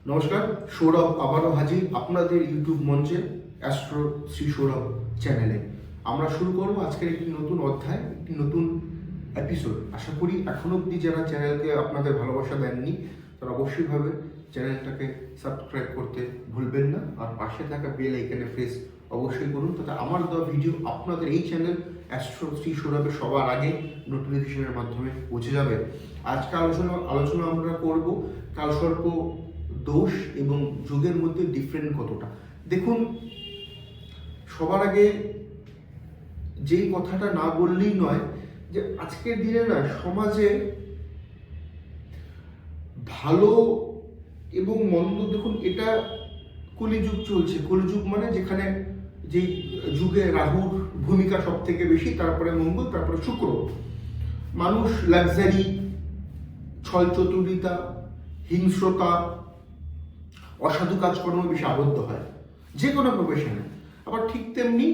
নমস্কার, সৌরভ আবারও হাজির আপনাদের ইউটিউব মঞ্চে অ্যাস্ট্রো শ্রী সৌরভ চ্যানেলে। আমরা শুরু করব আজকের একটি নতুন অধ্যায়, একটি নতুন এপিসোড। আশা করি এখনো অবধি যারা চ্যানেলকে আপনাদের ভালোবাসা দেননি তারা অবশ্যইভাবে চ্যানেলটাকে সাবস্ক্রাইব করতে ভুলবেন না, আর পাশে থাকা বেল আইকনে প্রেস অবশ্যই করুন, তাতে আমার দেওয়া ভিডিও আপনাদের এই চ্যানেল অ্যাস্ট্রো শ্রী সৌরভের সবার আগে নোটিফিকেশনের মাধ্যমে পৌঁছে যাবে। আজকে আলোচনা আমরা করব কালসর্প দোষ এবং যোগের মধ্যে ডিফারেন্ট কতটা। দেখুন, সবার আগে যেই কথাটা না বললেই নয় যে আজকের দিনে না সমাজে ভালো এবং মন্দ, দেখুন এটা কলিযুগ চলছে। কলিযুগ মানে যেখানে যেই যুগে রাহুর ভূমিকা সব থেকে বেশি, তারপরে মঙ্গল, তারপরে শুক্র। মানুষ লাক্সারি, ছল চতুরিতা, হিংস্রতা, অসাধু কাজকর্মে বেশি আবদ্ধ হয় যে কোনো প্রফেশনে। আবার ঠিক তেমনি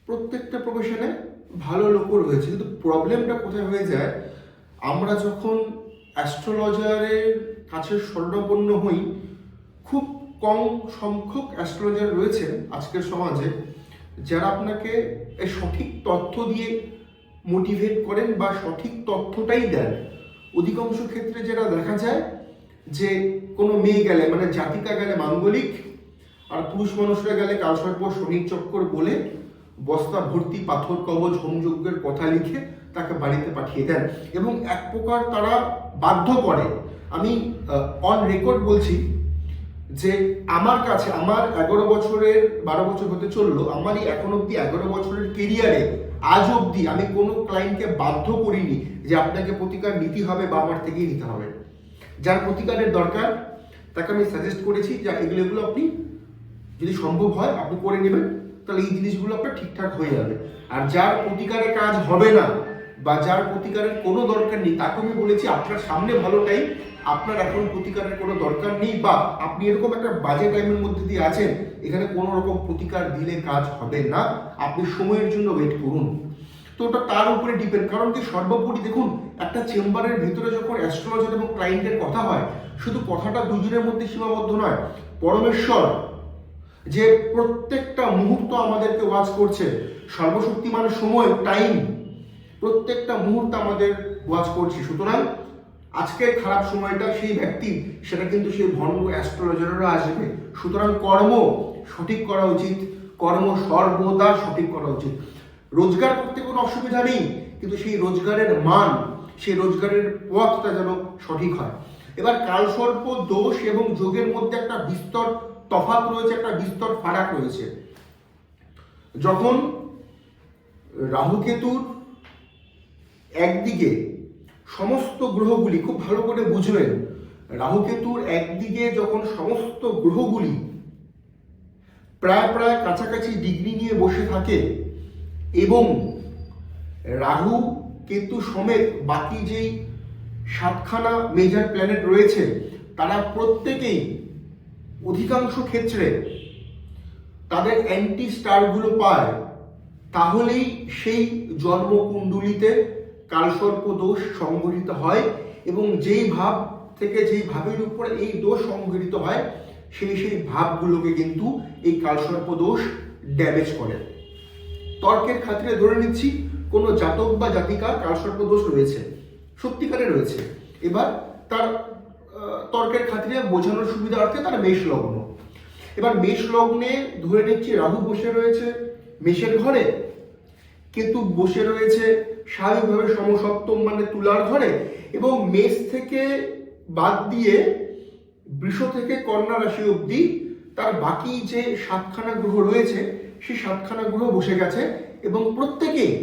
প্রত্যেকটা প্রফেশনে ভালো লোকও রয়েছে, কিন্তু প্রবলেমটা কোথায় হয়ে যায়, আমরা যখন অ্যাস্ট্রোলজারের কাছে শরণাপন্ন হই, খুব কম সংখ্যক অ্যাস্ট্রোলজার রয়েছেন আজকের সমাজে যারা আপনাকে এই সঠিক তথ্য দিয়ে মোটিভেট করেন বা সঠিক তথ্যটাই দেন। অধিকাংশ ক্ষেত্রে যেটা দেখা যায় যে কোনো মেয়ে গেলে, মানে জাতিকা গেলে মাঙ্গলিক, আর পুরুষ মানুষরা গেলে কালসর্প শনির চক্কর বলে বস্তা ভর্তি পাথর কবচ হোমযজ্ঞের কথা লিখে তাকে বাড়িতে পাঠিয়ে দেন এবং এক প্রকার তারা বাধ্য করে। আমি অন রেকর্ড বলছি যে আমার কাছে, আমার 11 বছরের 12 বছর হতে চললো, আমারই এখন অব্দি 11 বছরের কেরিয়ারে আজ অব্দি আমি কোনো ক্লায়েন্টকে বাধ্য করিনি যে আপনাকে প্রতিকার নিতে হবে বা আমার থেকেই নিতে হবে। যার প্রতিকারের দরকার তাকে আমি সাজেস্ট করেছি যে এগুলো আপনি যদি সম্ভব হয় আপনি করে নেবেন, তাহলে এই জিনিসগুলো আপনার ঠিকঠাক হয়ে যাবে। আর যার প্রতিকারের কাজ হবে না বা যার প্রতিকারের কোনো দরকার নেই, তাকে আমি বলেছি আপনার সামনে ভালো টাইম, আপনার এখন প্রতিকারের কোনো দরকার নেই, বা আপনি এরকম একটা বাজে টাইমের মধ্যে দিয়ে আছেন, এখানে কোনো রকম প্রতিকার দিলে কাজ হবে না, আপনি সময়ের জন্য ওয়েট করুন। তো ওটা তার উপরে ডিপেন্ড। কারণ কি, সর্বোপরি দেখুন, একটা চেম্বারের ভিতরে যখন অ্যাস্ট্রোলজার এবং ক্লায়েন্টের কথা হয়, শুধু কথাটা দুজনের মধ্যে সীমাবদ্ধ নয়, পরমেশ্বর যে প্রত্যেকটা মুহূর্ত আমাদেরকে ওয়াচ করছে, সর্বশক্তিমান সময়, টাইম, প্রত্যেকটা মুহূর্ত আমাদের ওয়াচ করছে। সুতরাং আজকের খারাপ সময়টা সেই ব্যক্তি, সেটা কিন্তু সেই ভণ্ড অ্যাস্ট্রোলজাররা আসবে। সুতরাং কর্ম সঠিক করা উচিত, কর্ম সর্বদা সঠিক করা উচিত। রোজগার করতে কোনো অসুবিধা নেই, কিন্তু সেই রোজগারের মান, সেই রোজগারের পথটা যেন সঠিক হয়। এবার কালসর্প দোষ এবং যোগের মধ্যে একটা বিস্তর তফাৎ রয়েছে, একটা বিস্তর ফারাক রয়েছে। যখন রাহুকেতুর একদিকে সমস্ত গ্রহগুলি, খুব ভালো করে বুঝবেন, রাহুকেতুর একদিকে যখন সমস্ত গ্রহগুলি প্রায় কাছাকাছি ডিগ্রি নিয়ে বসে থাকে এবং রাহু কেতু সমেত বাকি যেই 7খানা মেজর প্ল্যানেট রয়েছে তারা প্রত্যেকেই অধিকাংশ ক্ষেত্রে তাদের অ্যান্টি স্টারগুলো পায়, তাহলেই সেই জন্মকুণ্ডলিতে কালসর্প দোষ সংঘটিত হয় এবং যেই ভাব থেকে, যেই ভাবের উপরে এই দোষ সংঘটিত হয়, সেই ভাবগুলোকে কিন্তু এই কালসর্প দোষ ড্যামেজ করে। তর্কের খাতিরে ধরে নিচ্ছি কোনো জাতক বা জাতিকার কালসর্প দোষ রয়েছে, সত্যিকারে রয়েছে। এবার তার তর্কের খাতিরে বোঝানোর সুবিধার্থে তার মেষ লগ্ন। এবার মেষ লগ্নে ধরে নিচ্ছি রাহু বসে রয়েছে মেষের ঘরে, কেতু বসে রয়েছে স্বাভাবিকভাবে সমসপ্তম মানে তুলার ঘরে, এবং মেষ থেকে বাদ দিয়ে বৃষ থেকে কন্যা রাশি অবধি তার বাকি যে 7খানা গ্রহ রয়েছে সেই 7খানা গ্রহ বসে গেছে এবং প্রত্যেকেই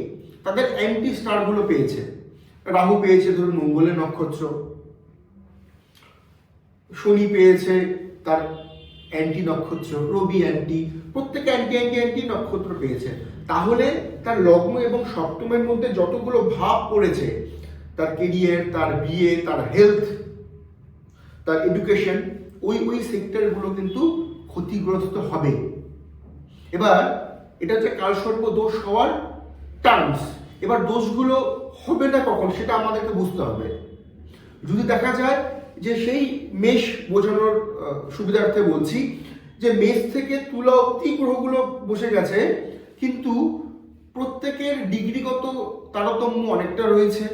তাদের অ্যান্টি স্টারগুলো পেয়েছে। রাহু পেয়েছে ধরুন মঙ্গলের নক্ষত্র, শনি পেয়েছে তার অ্যান্টি নক্ষত্র, রবি অ্যান্টি, প্রত্যেকে অ্যান্টি নক্ষত্র পেয়েছে। তাহলে তার লগ্ন এবং সপ্তমের মধ্যে যতগুলো ভাব পড়েছে, তার কেরিয়ার, তার বিয়ে, তার হেলথ, তার এডুকেশন, ওই সেক্টরগুলো কিন্তু ক্ষতিগ্রস্ত হবে। এবার এটা হচ্ছে কালসর্প দোষ হওয়ার টার্মস। এবার দোষগুলো হবে না কখন সেটা আমাদেরকে বুঝতে হবে। যদি দেখা যায় যে সেই মেষ বোঝানোর সুবিধার্থে বলছি যে মেষ থেকে তুলা অব্দি গ্রহগুলো বসে গেছে, কিন্তু প্রত্যেকের ডিগ্রিগত তারতম্য অনেকটা রয়েছে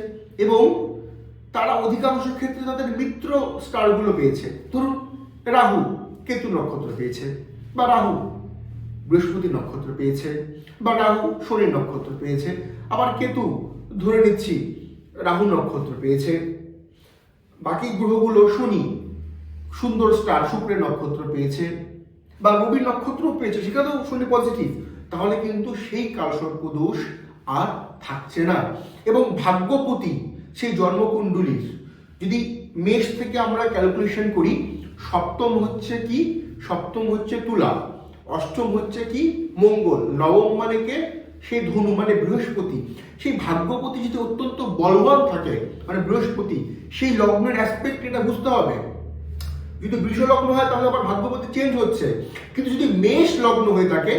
এবং তারা অধিকাংশ ক্ষেত্রে তাদের মিত্র স্টারগুলো পেয়েছে। ধরুন রাহু কেতু নক্ষত্র পেয়েছে, বা রাহু বৃহস্পতি নক্ষত্র পেয়েছে, বা রাহু শনি নক্ষত্র পেয়েছে, আবার কেতু ধরে নিচ্ছি রাহু নক্ষত্র পেয়েছে, বাকি গ্রহগুলো শনি সুন্দর স্টার শুক্রের নক্ষত্র পেয়েছে, বা রবি নক্ষত্র পেয়েছে, সেখানেও শনি পজিটিভ, তাহলে কিন্তু সেই কালসর্প দোষ আর থাকছে না। এবং ভাগ্যপতি সেই জন্মকুণ্ডলীর যদি মেষ থেকে আমরা ক্যালকুলেশন করি, সপ্তম হচ্ছে কি, সপ্তম হচ্ছে তুলা, অষ্টম হচ্ছে কি মঙ্গল, নবম মানে কে সেই ধনু মানে বৃহস্পতি। সেই ভাগ্যপতি যদি অত্যন্ত বলবান থাকে মানে বৃহস্পতি, সেই লগ্নের অ্যাসপেক্ট এটা বুঝতে হবে। যদি বৃষ লগ্ন হয় তাহলে আবার ভাগ্যপতি চেঞ্জ হচ্ছে, কিন্তু যদি মেষ লগ্ন হয়ে থাকে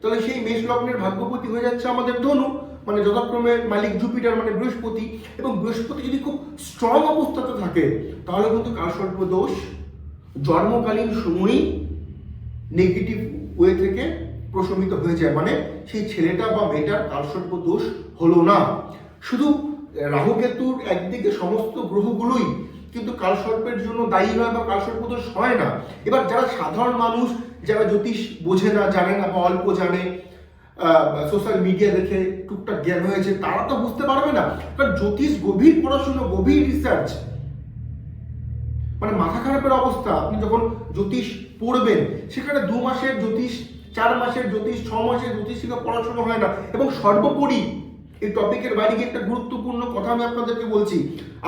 তাহলে সেই মেষ লগ্নের ভাগ্যপতি হয়ে যাচ্ছে আমাদের ধনু, মানে যথাক্রমে মালিক জুপিটার মানে বৃহস্পতি। এবং বৃহস্পতি যদি খুব স্ট্রং অবস্থাতে থাকে তাহলে কিন্তু কালসর্প দোষ জন্মকালীন সময়ই নেগেটিভ ওয়ে থেকে প্রশমিত হয়ে যায়, মানে সেই ছেলেটা বা মেয়েটার কালসর্প দোষ হলো না। শুধু রাহু কেতুর একদিকে সমস্ত গ্রহগুলোই কিন্তু কালসর্পের জন্য দায়ী হয় বা কালসর্প দোষ হয় না। এবার যারা সাধারণ মানুষ, যারা জ্যোতিষ বোঝে না, জানে না বা অল্প জানে, সোশ্যাল মিডিয়া দেখে টুকটাক জ্ঞান হয়েছে, তারা তো বুঝতে পারবে না। কারণ জ্যোতিষ গভীর পড়াশোনা, গভীর রিসার্চ, মানে মাথা খারাপের অবস্থা। আপনি যখন জ্যোতিষ পড়বেন সেখানে 2 মাসের জ্যোতিষ, 4 মাসের জ্যোতিষ, 6 মাসের জ্যোতিষ থেকে পড়াশোনা হয় না। এবং সর্বোপরি এই টপিকের বাইরে গিয়ে একটা গুরুত্বপূর্ণ কথা আমি আপনাদেরকে বলছি,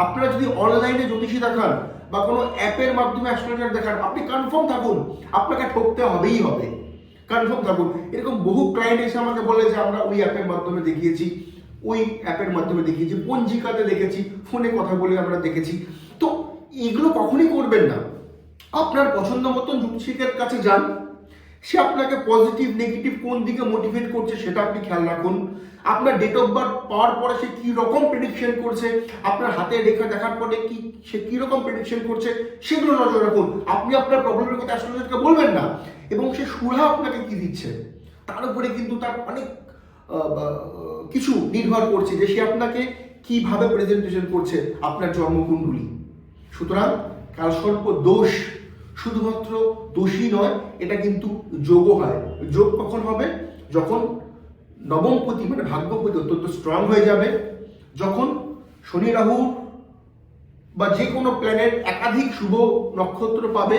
আপনারা যদি অনলাইনে জ্যোতিষী দেখান বা কোনো অ্যাপের মাধ্যমে অ্যাস্ট্রোলজার দেখান, আপনি কনফার্ম থাকুন আপনাকে ঠকতে হবেই হবে, কনফার্ম থাকুন। এরকম বহু ক্লায়েন্ট এসে আমাকে বলে যে আমরা ওই অ্যাপের মাধ্যমে দেখিয়েছি, ওই অ্যাপের মাধ্যমে দেখিয়েছি, পঞ্জিকাতে দেখেছি, ফোনে কথা বলে আমরা দেখেছি। তো এগুলো কখনই করবেন না। আপনার পছন্দ মতন জ্যোতিষীকের কাছে যান, সে আপনাকে পজিটিভ নেগেটিভ কোন দিকে মোটিভেট করছে সেটা আপনি খেয়াল রাখুন। আপনার ডেট অফ বার্থ পাওয়ার পরে সে কি রকম প্রেডিকশন করছে, আপনার হাতে রেখা দেখার পরে সে কি রকম প্রেডিকশন করছে সেগুলো নজর রাখুন। আপনি আপনার প্রবলেমের কথা অ্যাস্ট্রোলজারকে বলবেন না, এবং সে সুরাহা আপনাকে কি দিচ্ছে তার উপরে কিন্তু তার অনেক কিছু নির্ভর করছে যে সে আপনাকে কিভাবে প্রেজেন্টেশন করছে আপনার জন্মকুণ্ডলী। সুতরাং কালসর্প দোষ শুধুমাত্র দোষই নয়, এটা কিন্তু যোগও হয়। যোগ কখন হবে? যখন নবমপতি মানে ভাগ্যপতি অত্যন্ত স্ট্রং হয়ে যাবে, যখন শনি রাহু বা যে কোনো প্ল্যানেট একাধিক শুভ নক্ষত্র পাবে,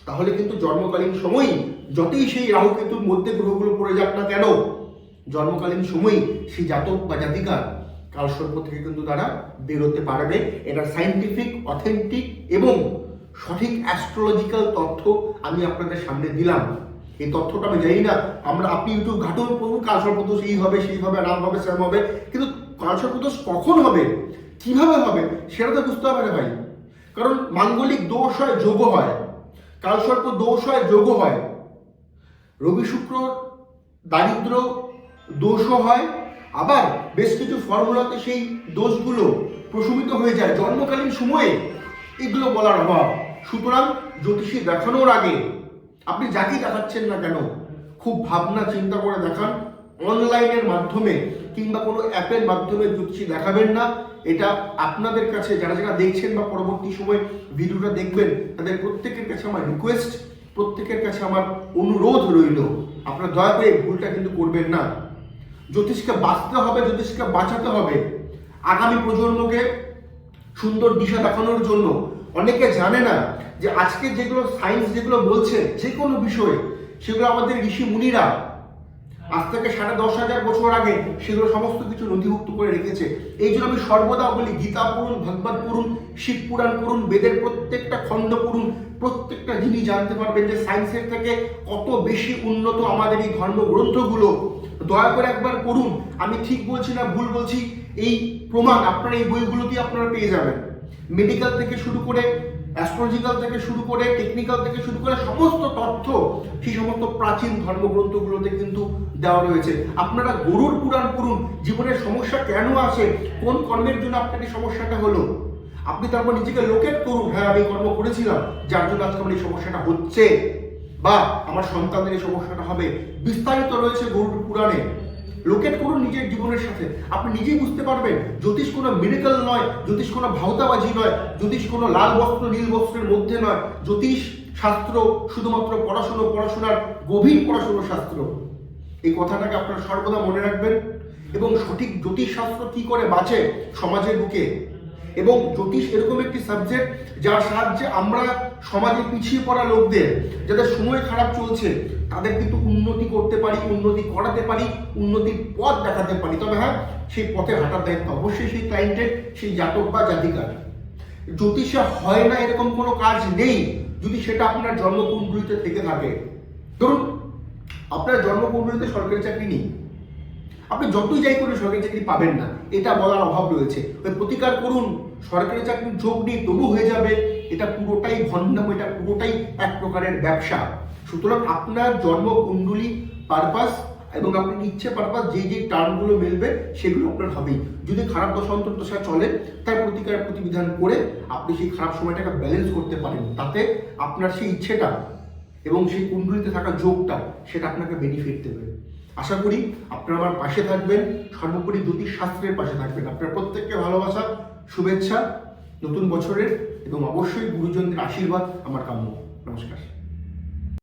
তাহলে কিন্তু জন্মকালীন সময়ই যতই সেই রাহু কেতুর মধ্যে গ্রহগুলো পড়ে যাক না কেন, জন্মকালীন সময়ই সেই জাতক বা জাতিকার কালসর্প থেকে কিন্তু তারা বেরোতে পারবে। এটা সাইন্টিফিক, অথেন্টিক এবং সঠিক অ্যাস্ট্রোলজিক্যাল তথ্য আমি আপনাদের সামনে দিলাম। এই তথ্যটা আমি জানি না, আপনি ইউটিউব ঘাটুন, প্রভু কালসর্প দোষ এই হবে, সেই হবে, রাম হবে, শ্যাম হবে, কিন্তু কালসর্প দোষ কখন হবে, কিভাবে হবে সেটা তো বুঝতে হবে না ভাই। কারণ মাঙ্গলিক দোষ হয়, যোগ হয়, কালসর্প দোষ হয়, যোগ হয়, রবি শুক্র দারিদ্র দোষও হয়, আবার বেশ কিছু ফর্মুলাতে সেই দোষগুলো প্রশমিত হয়ে যায় জন্মকালীন সময়ে, এগুলো বলার অভাব। সুতরাং জ্যোতিষী দেখানোর আগে আপনি যাকে দেখাচ্ছেন না কেন খুব ভাবনা চিন্তা করে দেখান। অনলাইনের মাধ্যমে কিংবা কোনো অ্যাপের মাধ্যমে জ্যোতিষী দেখাবেন না। এটা আপনাদের কাছে যারা যারা দেখছেন বা পরবর্তী সময় ভিডিওটা দেখবেন তাদের প্রত্যেকের কাছে আমার রিকোয়েস্ট, প্রত্যেকের কাছে আমার অনুরোধ রইল, আপনারা দয়া করে ভুলটা কিন্তু করবেন না। জ্যোতিষকে বাঁচতে হবে, জ্যোতিষকে বাঁচাতে হবে, আগামী প্রজন্মকে সুন্দর দিশা দেখানোর জন্য। অনেকে জানে না যে আজকে যেগুলো সায়েন্স যেগুলো বলছে যে কোনো বিষয়ে, সেগুলো আমাদের ঋষি মুনিরা আজ থেকে 10,500 বছর আগে সেগুলো সমস্ত কিছু নথিভুক্ত করে রেখেছে। এই জন্য আমি সর্বদা বলি, গীতা পড়ুন, ভাগবত পড়ুন, শিব পুরাণ পড়ুন, বেদের প্রত্যেকটা খণ্ড পড়ুন, প্রত্যেকটা জিনিস জানতে পারবেন যে সায়েন্সের থেকে কত বেশি উন্নত আমাদের এই ধর্মগ্রন্থগুলো। দয়া করে একবার পড়ুন। আমি ঠিক বলছি না ভুল বলছি, এই প্রমাণ আপনারা এই বইগুলোতেই আপনারা পেয়ে যাবেন। মেডিকেল থেকে শুরু করে, অ্যাস্ট্রোলজিক্যাল থেকে শুরু করে, টেকনিক্যাল থেকে শুরু করে সমস্ত তথ্য সেই সমস্ত প্রাচীন ধর্মগ্রন্থগুলোতে কিন্তু দেওয়া রয়েছে। আপনারা গরুর পুরাণ পড়ুন, জীবনের সমস্যা কেন আসে, কোন কর্মের জন্য আপনার এই সমস্যাটা হলো, আপনি তারপর নিজেকে লোকেট করুন, হ্যাঁ আমি কর্ম করেছিলাম যার জন্য আজকে আমার এই সমস্যাটা হচ্ছে, বা আমার সন্তানদের এই সমস্যাটা হবে। বিস্তারিত রয়েছে গরুড় পুরাণে। লোকেট করুন নিজের জীবনের সাথে, আপনি নিজেই বুঝতে পারবেন। জ্যোতিষ কোনো মিরাকল নয়, জ্যোতিষ কোনো ভাওতাবাজি নয়, জ্যোতিষ কোনো লাল বস্ত্র নীল বস্ত্রের মধ্যে নয়। জ্যোতিষ শাস্ত্র শুধুমাত্র পড়াশোনার গভীর পড়াশোনার শাস্ত্র। এই কথাটাকে আপনারা সর্বদা মনে রাখবেন। এবং সঠিক জ্যোতিষ শাস্ত্র কি করে বাঁচে সমাজের বুকে, এবং জ্যোতিষ এরকম একটি সাবজেক্ট যার সাহায্যে আমরা সমাজে পিছিয়ে পড়া লোকদের, যাদের সময় খারাপ চলছে, তাদের কিন্তু উন্নতি করতে পারি, উন্নতি করাতে পারি, উন্নতির পথ দেখাতে পারি। তবে হ্যাঁ, সেই পথে হাঁটার দায়িত্ব অবশ্যই সেই ক্লায়েন্টের, সেই জাতক বা জাতিকার। জ্যোতিষে হয় না এরকম কোনো কাজ নেই যদি সেটা আপনার জন্মকুণ্ডলিতে থেকে থাকে। ধরুন আপনার জন্মকুণ্ডলিতে সরকারি চাকরি নেই, আপনি যতই যাই করে সরকারি চাকরি পাবেন না, এটা বলার অভাব রয়েছে। ওই প্রতিকার করুন, সরকারি চাকরির যোগ নেই তবু হয়ে যাবে, এটা পুরোটাই ভণ্ডাম, এটা পুরোটাই এক প্রকারের ব্যবসা। সুতরাং আপনার জন্মকুণ্ডলী পারপাস এবং আপনার ইচ্ছে পারপাস যে টার্মগুলো মিলবে সেগুলো আপনার হবেই। যদি খারাপ দশা অন্তর্দশা চলে, তার প্রতিকার প্রতিবিধান করে আপনি সেই খারাপ সময়টাকে ব্যালেন্স করতে পারেন, তাতে আপনার সেই ইচ্ছেটা এবং সেই কুণ্ডলিতে থাকা যোগটা সেটা আপনাকে বেনিফিট দেবে। আশা করি আপনারা আমার পাশে থাকবেন, সর্বোপরি জ্যোতিষ শাস্ত্রের পাশে থাকবেন। আপনার প্রত্যেককে ভালোবাসা, শুভেচ্ছা নতুন বছরের, এবং অবশ্যই গুরুজনদের আশীর্বাদ আমার কাম্য। নমস্কার।